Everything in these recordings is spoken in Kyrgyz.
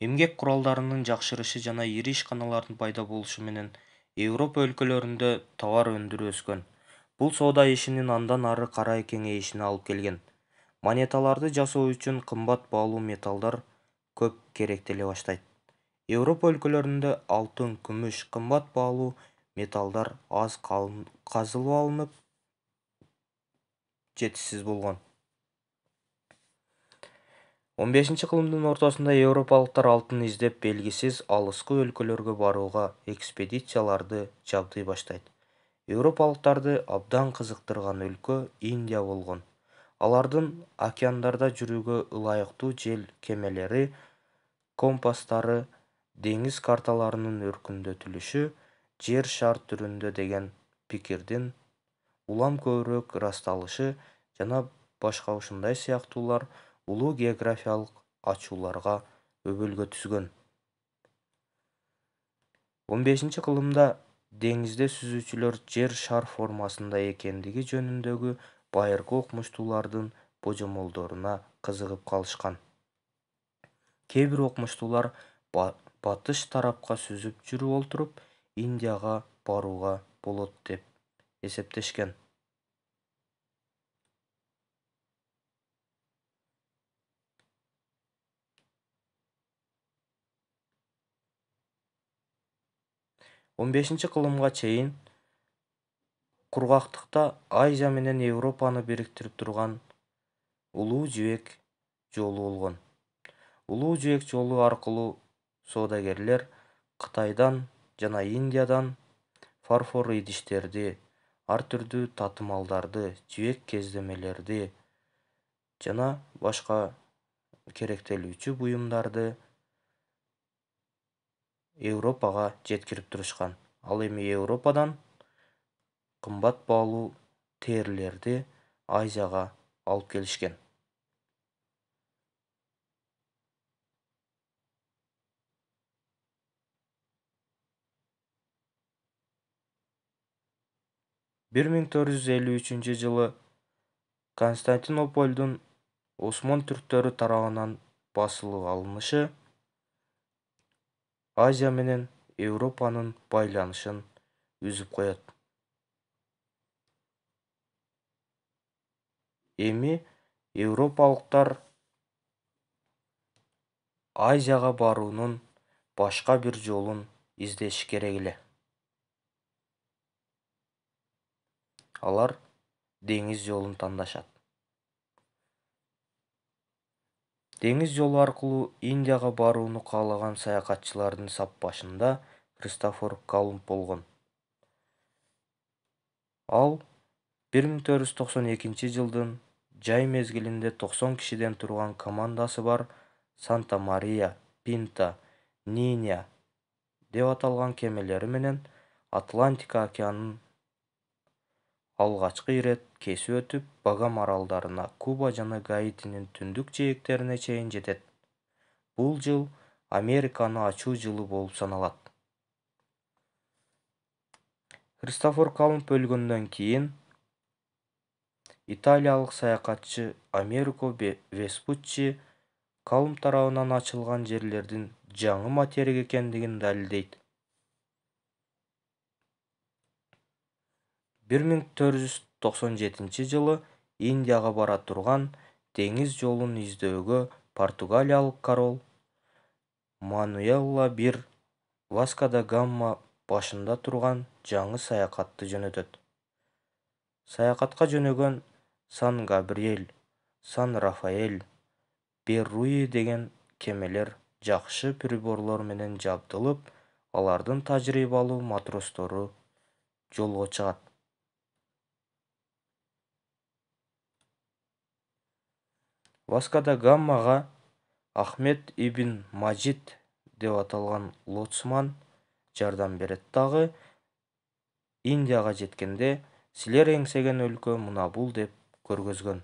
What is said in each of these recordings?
Эмгек куралдарынын жакшырышы жана ири ишканалардын пайда болушу менен Европа өлкөлөрүндө товар өндүрүү өскөн. Бул соода ишинин андан ары карай кеңейишине алып келген. Монеталарды жасоо үчүн кымбат баалуу металлдар көп керектеле баштайт. Европа өлкөлөрүндө алтын, күмүш, кымбат баалуу металлдар аз казылып алынып, жетишсиз болгон. 15-кылымдын ортосунда европалыктар алтын издеп белгисиз алыскы өлкөлөргө барууга экспедицияларды жабдый баштайт. Европалыктарды абдан кызыктырган өлкө Индия болгон. Алардын океандарда жүрүүгө ылайыктуу жел кемелери, компастары, деңиз карталарынын өркүндөтүлүшү жер шар түрүндө деген пикирдин улам көбүрөөк ырасталышы жана башка ушундай сыяктуулар улуу географиялык ачууларга өбөлгө түзгөн. 15-кылымда деңизде сүзүүчүлөр жер шар формасында экендиги жөнүндөгү байыркы окумуштуулардын божомолдоруна кызыгып калышкан. Кээ бир окумуштуулар батыш тарапка сүзүп жүрүп олтуруп Индияга барууга болот деп эсептешкен. 15-кылымга чейин кургактыкта Азия менен Европаны бириктирип турган улуу жибек жолу болгон. Улуу жибек жолу аркылуу соодагерлер Кытайдан жана Индиядан фарфор идиштерди, ар түрдүү татымалдарды, жибек кездемелерди жана башка керектелүүчү буюмдарды Европага жеткирип турушкан. Ал эми Европадан кымбат баалуу терийлерди Азияга алып келишкен. Бир миң 453 жылы Константинопольдун Осмон түрктөрү тарабынан басылып алынышы Азия менен Европанын байланышын үзүп коет. Эми европалыктар Азияга баруунун башка бир жолун издеши керек эле. Алар деңиз жолун тандашат. Деңиз жолу аркылуу Индияга барууну каалаган саякатчылардын сап башында Кристофор Колумб болгон. Ал 1492 жылдын жай мезгилинде 90 кишиден турган командасы бар Санта Мария, Пинта, Ниня деп аталган кемелери менен Атлантика океанын алгачкы ирет кесип өтүп, Багам аралдарына, Куба жана Гаитинин түндүк жээктерине чейин жетет. Бул жыл Американы ачуу жылы болуп саналат. Кристофор Колумб өлгөндөн кийин италиялык саякатчы Америко Веспуччи Колумб тарабынан ачылган жерлердин жаңы материк экендигин далилдейт. 1497 жылы Индияга бара турган деңиз жолун издөөгө португалиялык король Мануэлла I Васко да Гама башында турган жаңы саякатты жөнөтөт. Саякатка жөнөгөн Сан-Габриэль, Сан-Рафаэль, Берруи деген кемелер жакшы приборлор менен жабдылып, алардын тажрыйбалуу матростору жолго чыгат. Васко да Гамага Ахмед ибн Мажид деп аталган лоцман жардам берет дагы. Индияга жеткенде силер эңсеген өлкө мына бул деп көргөзгөн.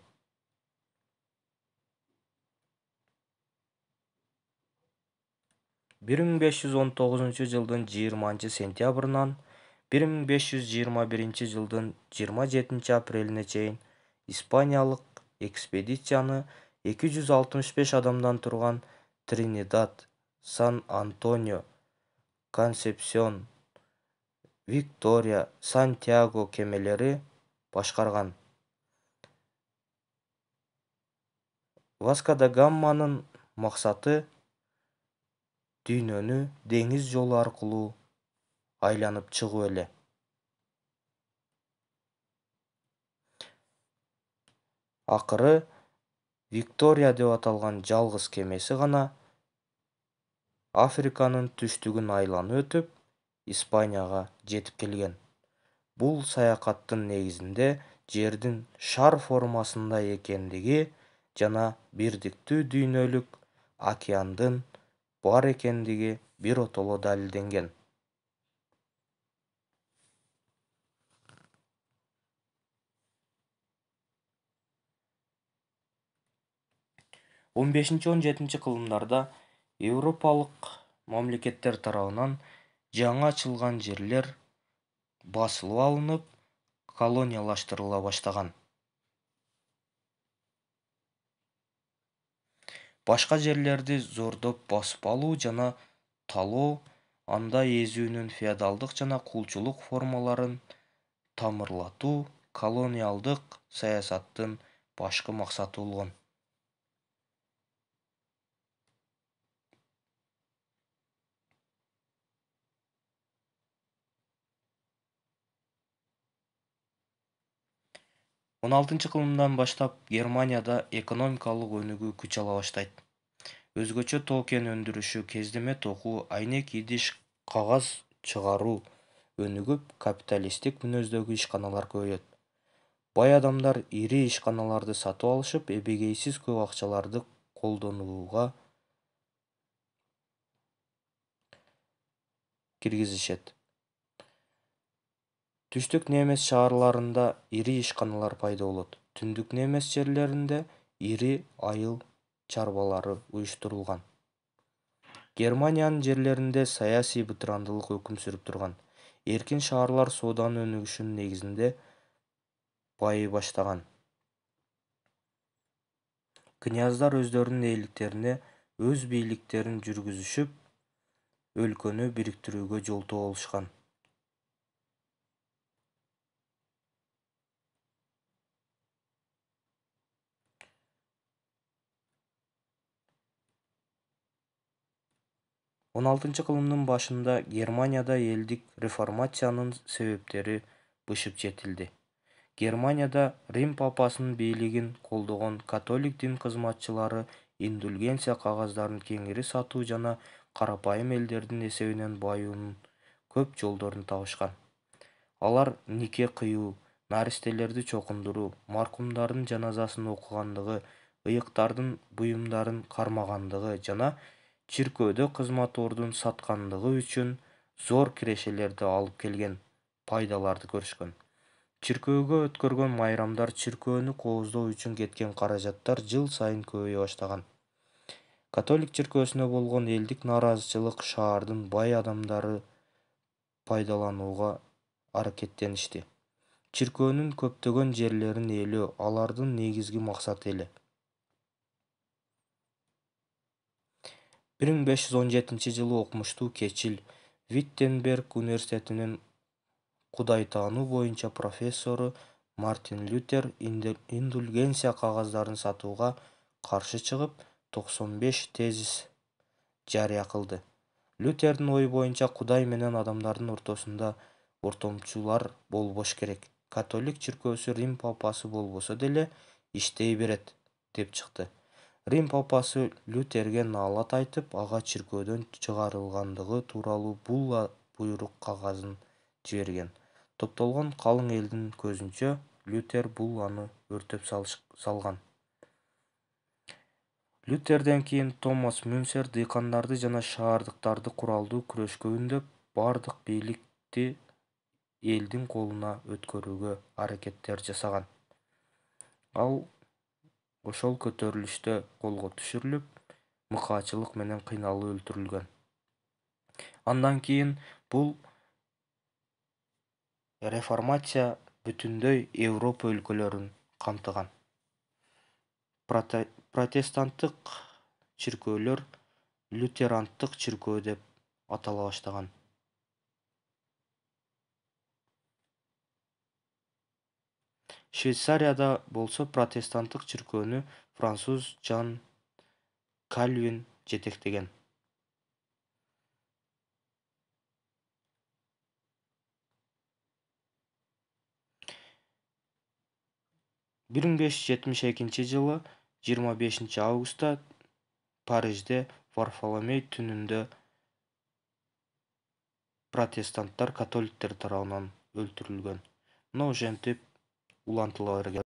1519 жылдын 20-сентябрынан 1521 жылдын 27-апрелине чейин Испаниялык экспедицияны 265 адамдан турган Тринидад, Сан-Антонио, Консепсьон, Виктория, Сантьяго кемелери башкарган. Васко да Гаманын максаты дүйнөнү деңиз жолу аркылуу айланып чыгуу эле. Акыры Виктория деп аталган жалгыз кемеси гана Африканын түштүгүн айланып өтүп, Испанияга жетип келген. Бул саякаттын негизинде жердин шар формасында экендиги жана бирдиктүү дүйнөлүк океандын бар экендиги биротоло далилденген. 15-17 кылымдарда Европалык мамлекеттер тарабынан жаңы ачылган жерлер басылып алынып, колониялаштырыла баштаган. Башка жерлерди зордоп басып алуу жана талоо, анда эзүүнүн феодалдык жана кулчулук формаларын тамырлатуу колониалдык саясаттын башкы максаты болгон. 16-кылымдан баштап Германияда экономикалык өнүгүү күч ала баштайт. Өзгөчө тоо кен өндүрүшү, кездеме токуу, айнек идиш, кагаз чыгаруу өнүгүп, капиталисттик мүнөздөгү ишканалар көбөйөт. Бай адамдар ири ишканаларды сатып алышып, эбегейсиз көп акчаларды колдонууга киргизишет. Түштүк немес шаарларында ири ишканалар пайда болот. Түндүк немес жерлеринде ири айыл чарбалары уюштурулган. Германиянын жерлеринде саясий бытырандылык өкүм сүрүп турган. Эркин шаарлар сооданын өнүгүшүнүн негизинде байый баштаган. Княздар өздөрүнүн ээликтерине өз бийликтерин жүргүзүшүп, өлкөнү бириктирүүгө жолтоо болушкан. 16-кылымдын башында Германияда элдик реформациянын себептери бышып жетилди. Германияда Рим папасынын бийлигин колдогон католик дин кызматчылары индульгенция кагаздарын кеңири сатуу жана карапайым элдердин эсебинен баюунун көп жолдорун табышкан. Алар нике кыюу, наристелерди чокундуруу, маркумдардын жаназасын окугандыгы, ыйыктардын буюмдарын кармагандыгы жана чиркөөдө кызмат ордун саткандыгы үчүн зор кирешелерди алып келген пайдаларды көрүшкөн. Чиркөөгө өткөргөн майрамдар, чиркөөнү кооздоо үчүн кеткен каражаттар жыл сайын көбөйө баштаган. Католик чиркөөсүнө болгон элдик нааразычылык шаардын бай адамдары пайдаланууга аракеттеништи. Чиркөөнүн көптөгөн жерлерин ээлөө алардын негизги максаты эле. 1517-жылы окумуштуу кечил Виттенберг университетинин кудайтаануу боюнча профессору Мартин Лютер индульгенция кагаздарын сатууга каршы чыгып, 95 тезис жарыя кылды. Лютердин ою боюнча Кудай менен адамдардын ортосунда ортомчулар болбош керек. Католик чиркөөсү Рим папасы болбосо деле иштей берет, деп чыкты. Рим папасы Лютерге наалат айтып, ага чиркөөдөн чыгарылгандыгы тууралуу булла буйрук кагазын жиберген. Топтолгон калың элдин көзүнчө Лютер булланы өртөп салган. Лютерден кийин Томас Мюнсер дыйкандарды жана шаардыктарды куралдуу күрөшкө үндөп, бардык бийликти элдин колуна өткөрүүгө аракеттер жасаган. Ал ошол көтөрүлүштө колго түшүрүлүп, мыкаачылык менен кыйналып өлтүрүлгөн. Андан кийин бул реформация бүтүндөй Европа өлкөлөрүн камтыган. Протестанттык чиркөөлөр лютерандык чиркөө деп атала баштаган. Швейцарияда болсо протестанттык чиркөөнү француз Жан Кальвин жетектеген. 1572-жылы 25 августта Парижде Варфоломей түнүндө протестанттар католиктер тарабынан өлтүрүлгөн. Мына ошентип улантыла берген.